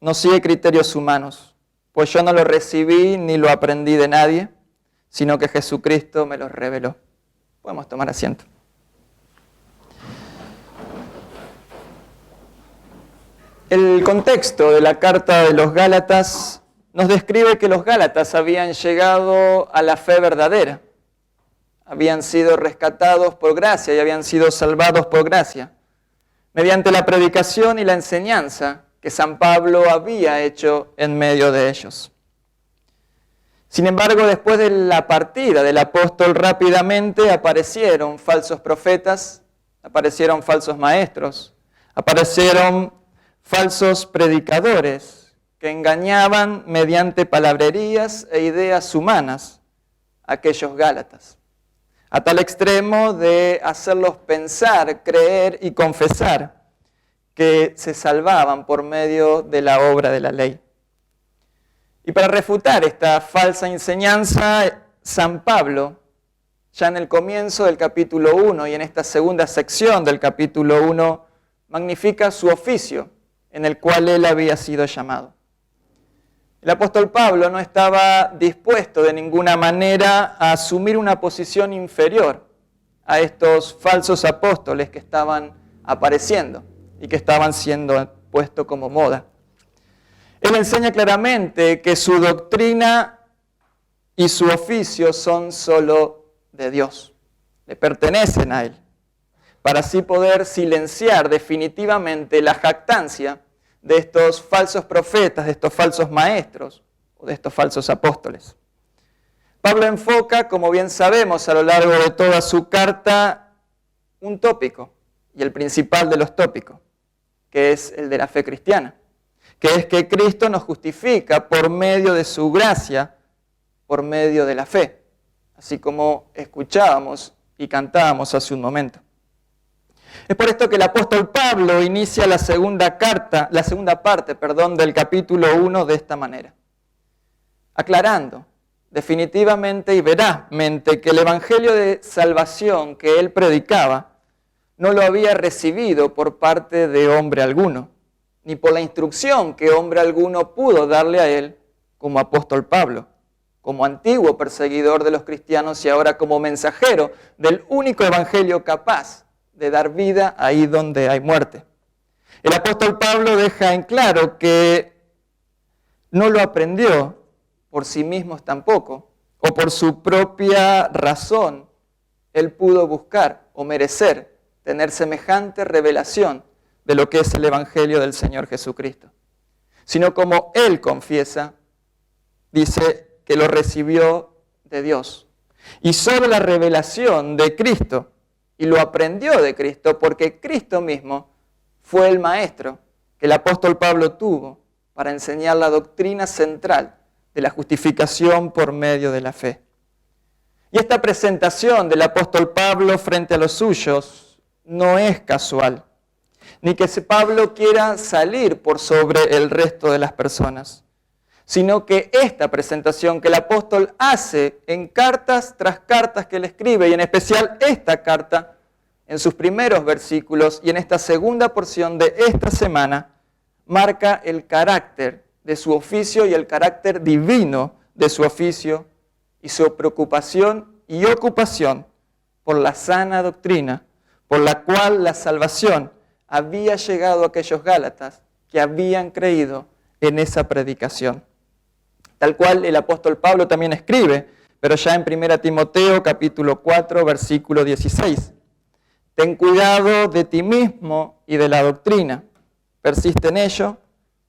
no sigue criterios humanos, pues yo no lo recibí ni lo aprendí de nadie, sino que Jesucristo me lo reveló. Podemos tomar asiento. El contexto de la carta de los Gálatas nos describe que los Gálatas habían llegado a la fe verdadera, habían sido rescatados por gracia y habían sido salvados por gracia, mediante la predicación y la enseñanza que San Pablo había hecho en medio de ellos. Sin embargo, después de la partida del apóstol, rápidamente aparecieron falsos profetas, aparecieron falsos maestros, aparecieron falsos predicadores que engañaban mediante palabrerías e ideas humanas a aquellos Gálatas, a tal extremo de hacerlos pensar, creer y confesar que se salvaban por medio de la obra de la ley. Y para refutar esta falsa enseñanza, San Pablo, ya en el comienzo del capítulo 1 y en esta segunda sección del capítulo 1, magnifica su oficio en el cual él había sido llamado. El apóstol Pablo no estaba dispuesto de ninguna manera a asumir una posición inferior a estos falsos apóstoles que estaban apareciendo y que estaban siendo puestos como moda. Él enseña claramente que su doctrina y su oficio son solo de Dios, le pertenecen a Él, para así poder silenciar definitivamente la jactancia de estos falsos profetas, de estos falsos maestros o de estos falsos apóstoles. Pablo enfoca, como bien sabemos, a lo largo de toda su carta, un tópico, y el principal de los tópicos, que es el de la fe cristiana, que es que Cristo nos justifica por medio de su gracia, por medio de la fe, así como escuchábamos y cantábamos hace un momento. Es por esto que el apóstol Pablo inicia la segunda parte del capítulo 1 de esta manera, aclarando definitivamente y verazmente que el evangelio de salvación que él predicaba no lo había recibido por parte de hombre alguno, ni por la instrucción que hombre alguno pudo darle a él como apóstol Pablo, como antiguo perseguidor de los cristianos y ahora como mensajero del único evangelio capaz de dar vida ahí donde hay muerte. El apóstol Pablo deja en claro que no lo aprendió por sí mismo tampoco, o por su propia razón, él pudo buscar o merecer tener semejante revelación de lo que es el Evangelio del Señor Jesucristo, sino como él confiesa, dice que lo recibió de Dios. Y solo la revelación de Cristo, y lo aprendió de Cristo, porque Cristo mismo fue el maestro que el apóstol Pablo tuvo para enseñar la doctrina central de la justificación por medio de la fe. Y esta presentación del apóstol Pablo frente a los suyos no es casual, ni que Pablo quiera salir por sobre el resto de las personas, sino que esta presentación que el apóstol hace en cartas tras cartas que él escribe, y en especial esta carta, en sus primeros versículos y en esta segunda porción de esta semana, marca el carácter de su oficio y el carácter divino de su oficio y su preocupación y ocupación por la sana doctrina, por la cual la salvación había llegado a aquellos Gálatas que habían creído en esa predicación. Tal cual el apóstol Pablo también escribe, pero ya en 1 Timoteo capítulo 4, versículo 16. Ten cuidado de ti mismo y de la doctrina. Persiste en ello,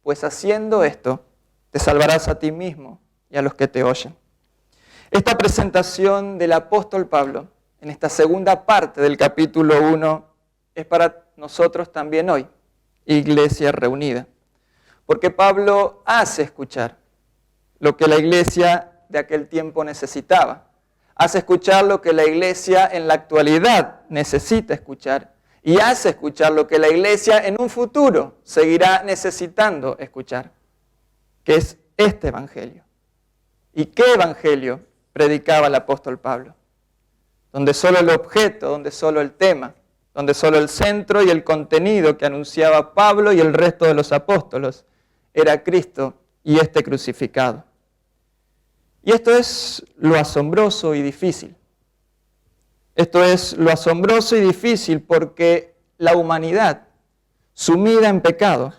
pues haciendo esto te salvarás a ti mismo y a los que te oyen. Esta presentación del apóstol Pablo en esta segunda parte del capítulo 1 es para nosotros también hoy, iglesia reunida. Porque Pablo hace escuchar lo que la iglesia de aquel tiempo necesitaba. Hace escuchar lo que la iglesia en la actualidad necesita escuchar. Y hace escuchar lo que la iglesia en un futuro seguirá necesitando escuchar, que es este evangelio. ¿Y qué evangelio predicaba el apóstol Pablo? Donde solo el objeto, donde solo el tema, donde solo el centro y el contenido que anunciaba Pablo y el resto de los apóstoles era Cristo y este crucificado. Y esto es lo asombroso y difícil. Esto es lo asombroso y difícil porque la humanidad, sumida en pecado,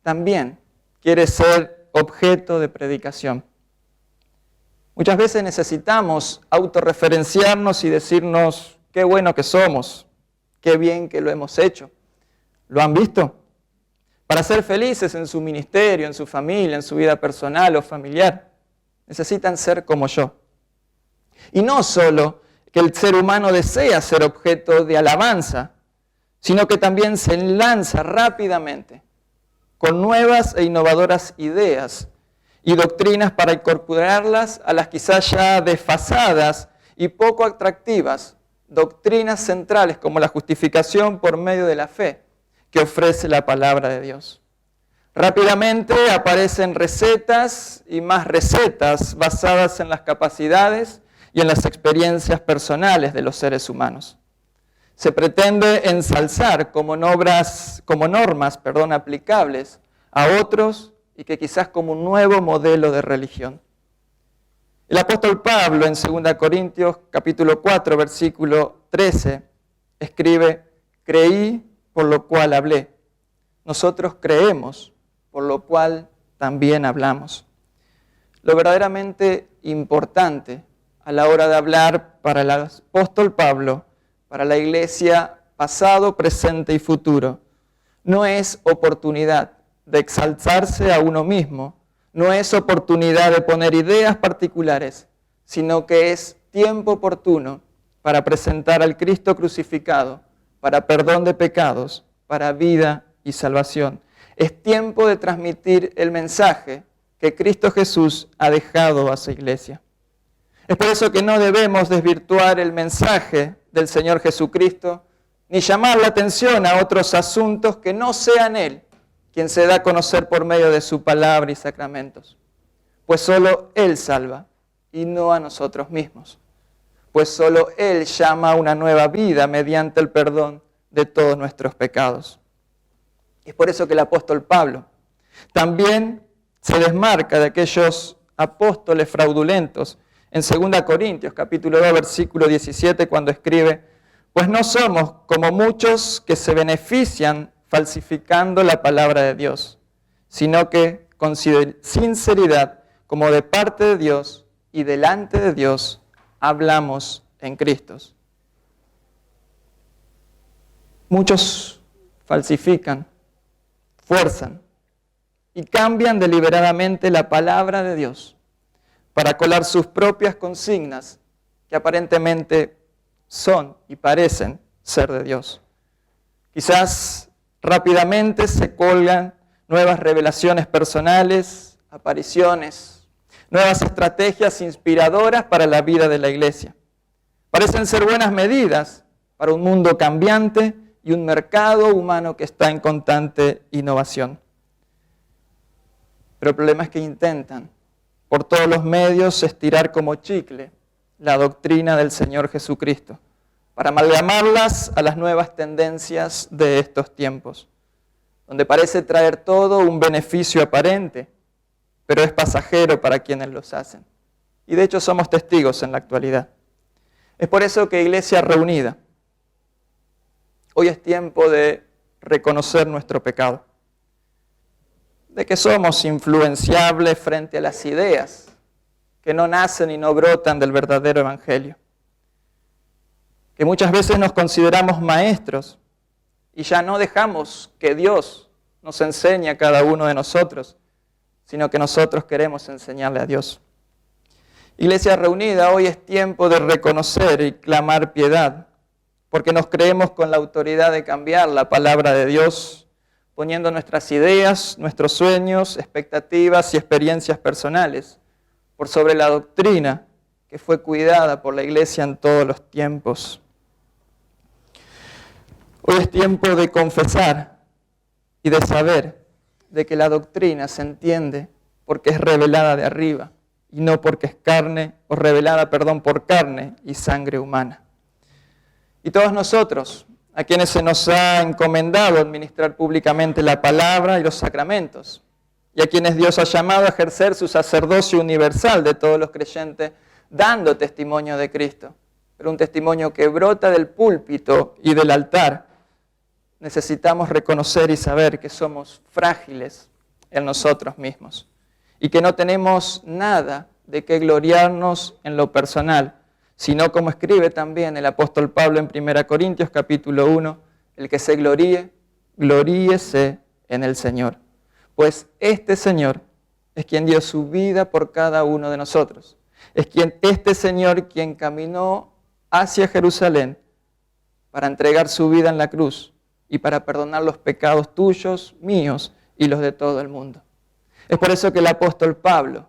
también quiere ser objeto de predicación. Muchas veces necesitamos autorreferenciarnos y decirnos qué bueno que somos, qué bien que lo hemos hecho. ¿Lo han visto? Para ser felices en su ministerio, en su familia, en su vida personal o familiar, necesitan ser como yo. Y no solo que el ser humano desea ser objeto de alabanza, sino que también se lanza rápidamente con nuevas e innovadoras ideas y doctrinas para incorporarlas a las quizás ya desfasadas y poco atractivas doctrinas centrales como la justificación por medio de la fe que ofrece la palabra de Dios. Rápidamente aparecen recetas y más recetas basadas en las capacidades y en las experiencias personales de los seres humanos. Se pretende ensalzar como normas aplicables a otros y que quizás como un nuevo modelo de religión. El apóstol Pablo en 2 Corintios capítulo 4, versículo 13, escribe: creí, por lo cual hablé. Nosotros creemos, por lo cual también hablamos. Lo verdaderamente importante a la hora de hablar para el apóstol Pablo, para la iglesia pasado, presente y futuro, no es oportunidad de exaltarse a uno mismo, no es oportunidad de poner ideas particulares, sino que es tiempo oportuno para presentar al Cristo crucificado, para perdón de pecados, para vida y salvación. Es tiempo de transmitir el mensaje que Cristo Jesús ha dejado a su iglesia. Es por eso que no debemos desvirtuar el mensaje del Señor Jesucristo, ni llamar la atención a otros asuntos que no sean Él quien se da a conocer por medio de su palabra y sacramentos. Pues solo Él salva, y no a nosotros mismos. Pues solo Él llama a una nueva vida mediante el perdón de todos nuestros pecados. Es por eso que el apóstol Pablo también se desmarca de aquellos apóstoles fraudulentos en 2 Corintios capítulo 2, versículo 17, cuando escribe: pues no somos como muchos que se benefician falsificando la palabra de Dios, sino que con sinceridad, como de parte de Dios y delante de Dios, hablamos en Cristo. Muchos falsifican, fuerzan y cambian deliberadamente la palabra de Dios para colar sus propias consignas que aparentemente son y parecen ser de Dios. Quizás rápidamente se colgan nuevas revelaciones personales, apariciones, nuevas estrategias inspiradoras para la vida de la iglesia. Parecen ser buenas medidas para un mundo cambiante y un mercado humano que está en constante innovación. Pero el problema es que intentan por todos los medios estirar como chicle la doctrina del Señor Jesucristo, para amalgamarlas a las nuevas tendencias de estos tiempos, donde parece traer todo un beneficio aparente, pero es pasajero para quienes los hacen. Y de hecho somos testigos en la actualidad. Es por eso que Iglesia Reunida, hoy es tiempo de reconocer nuestro pecado, de que somos influenciables frente a las ideas que no nacen y no brotan del verdadero evangelio. Que muchas veces nos consideramos maestros y ya no dejamos que Dios nos enseñe a cada uno de nosotros, sino que nosotros queremos enseñarle a Dios. Iglesia Reunida, hoy es tiempo de reconocer y clamar piedad, porque nos creemos con la autoridad de cambiar la palabra de Dios, poniendo nuestras ideas, nuestros sueños, expectativas y experiencias personales por sobre la doctrina que fue cuidada por la Iglesia en todos los tiempos. Hoy es tiempo de confesar y de saber de que la doctrina se entiende porque es revelada de arriba y no porque es carne, o revelada, por carne y sangre humana. Y todos nosotros, a quienes se nos ha encomendado administrar públicamente la palabra y los sacramentos, y a quienes Dios ha llamado a ejercer su sacerdocio universal de todos los creyentes, dando testimonio de Cristo. Pero un testimonio que brota del púlpito y del altar. Necesitamos reconocer y saber que somos frágiles en nosotros mismos y que no tenemos nada de qué gloriarnos en lo personal, sino como escribe también el apóstol Pablo en 1 Corintios capítulo 1, el que se gloríe, gloríese en el Señor. Pues este Señor es quien dio su vida por cada uno de nosotros. Es este Señor quien caminó hacia Jerusalén para entregar su vida en la cruz y para perdonar los pecados tuyos, míos y los de todo el mundo. Es por eso que el apóstol Pablo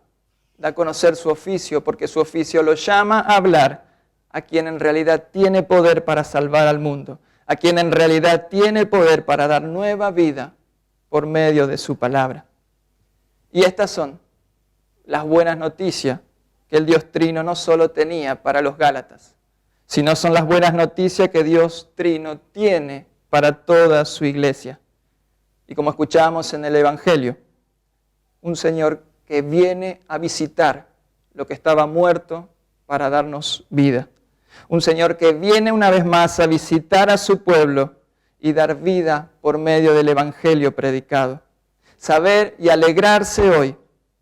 da a conocer su oficio, porque su oficio lo llama a hablar a quien en realidad tiene poder para salvar al mundo, a quien en realidad tiene poder para dar nueva vida por medio de su palabra. Y estas son las buenas noticias que el Dios Trino no solo tenía para los Gálatas, sino son las buenas noticias que Dios Trino tiene para toda su iglesia. Y como escuchábamos en el Evangelio, un Señor que viene a visitar lo que estaba muerto para darnos vida. Un Señor que viene una vez más a visitar a su pueblo y dar vida por medio del Evangelio predicado. Saber y alegrarse hoy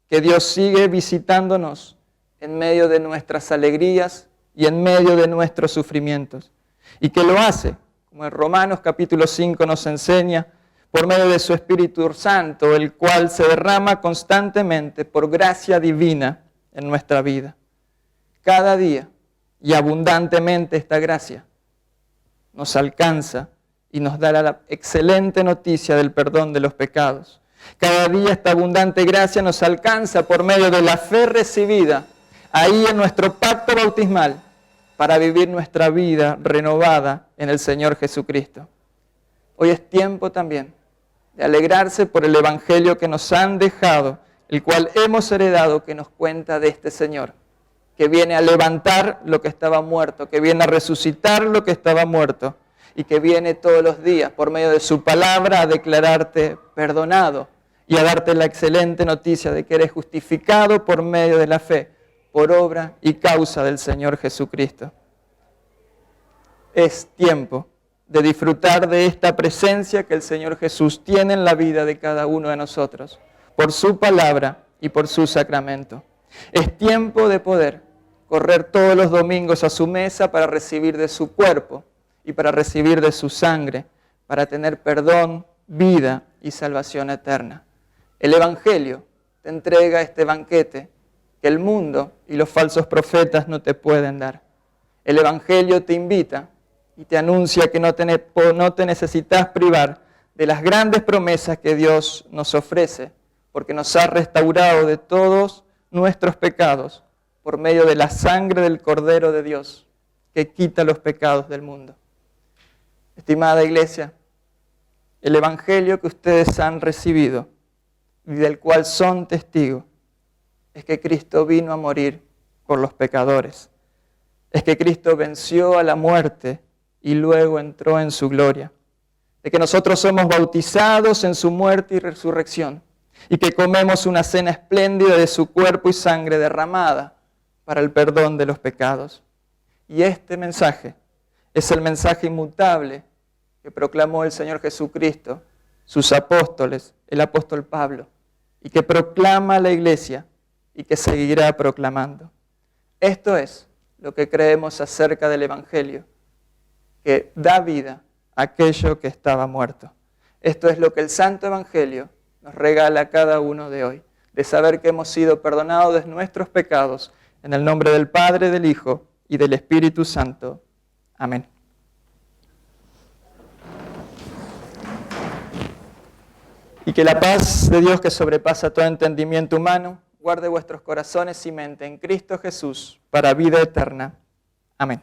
que Dios sigue visitándonos en medio de nuestras alegrías y en medio de nuestros sufrimientos. Y que lo hace, como en Romanos capítulo 5 nos enseña, por medio de su Espíritu Santo, el cual se derrama constantemente por gracia divina en nuestra vida. Cada día y abundantemente esta gracia nos alcanza y nos da la excelente noticia del perdón de los pecados. Cada día esta abundante gracia nos alcanza por medio de la fe recibida ahí en nuestro pacto bautismal para vivir nuestra vida renovada en el Señor Jesucristo. Hoy es tiempo también de alegrarse por el Evangelio que nos han dejado, el cual hemos heredado, que nos cuenta de este Señor, que viene a levantar lo que estaba muerto, que viene a resucitar lo que estaba muerto, y que viene todos los días por medio de su palabra a declararte perdonado y a darte la excelente noticia de que eres justificado por medio de la fe, por obra y causa del Señor Jesucristo. Es tiempo de disfrutar de esta presencia que el Señor Jesús tiene en la vida de cada uno de nosotros, por su palabra y por su sacramento. Es tiempo de poder correr todos los domingos a su mesa para recibir de su cuerpo y para recibir de su sangre, para tener perdón, vida y salvación eterna. El Evangelio te entrega este banquete que el mundo y los falsos profetas no te pueden dar. El Evangelio te invita y te anuncia que no te necesitas privar de las grandes promesas que Dios nos ofrece, porque nos ha restaurado de todos nuestros pecados por medio de la sangre del Cordero de Dios, que quita los pecados del mundo. Estimada iglesia, el Evangelio que ustedes han recibido y del cual son testigos, es que Cristo vino a morir por los pecadores. Es que Cristo venció a la muerte y luego entró en su gloria. De que nosotros somos bautizados en su muerte y resurrección y que comemos una cena espléndida de su cuerpo y sangre derramada para el perdón de los pecados. Y este mensaje es el mensaje inmutable que proclamó el Señor Jesucristo, sus apóstoles, el apóstol Pablo, y que proclama la iglesia y que seguirá proclamando. Esto es lo que creemos acerca del Evangelio, que da vida a aquello que estaba muerto. Esto es lo que el Santo Evangelio nos regala a cada uno de hoy, de saber que hemos sido perdonados de nuestros pecados, en el nombre del Padre, del Hijo y del Espíritu Santo. Amén. Y que la paz de Dios, que sobrepasa todo entendimiento humano, guarde vuestros corazones y mente en Cristo Jesús para vida eterna. Amén.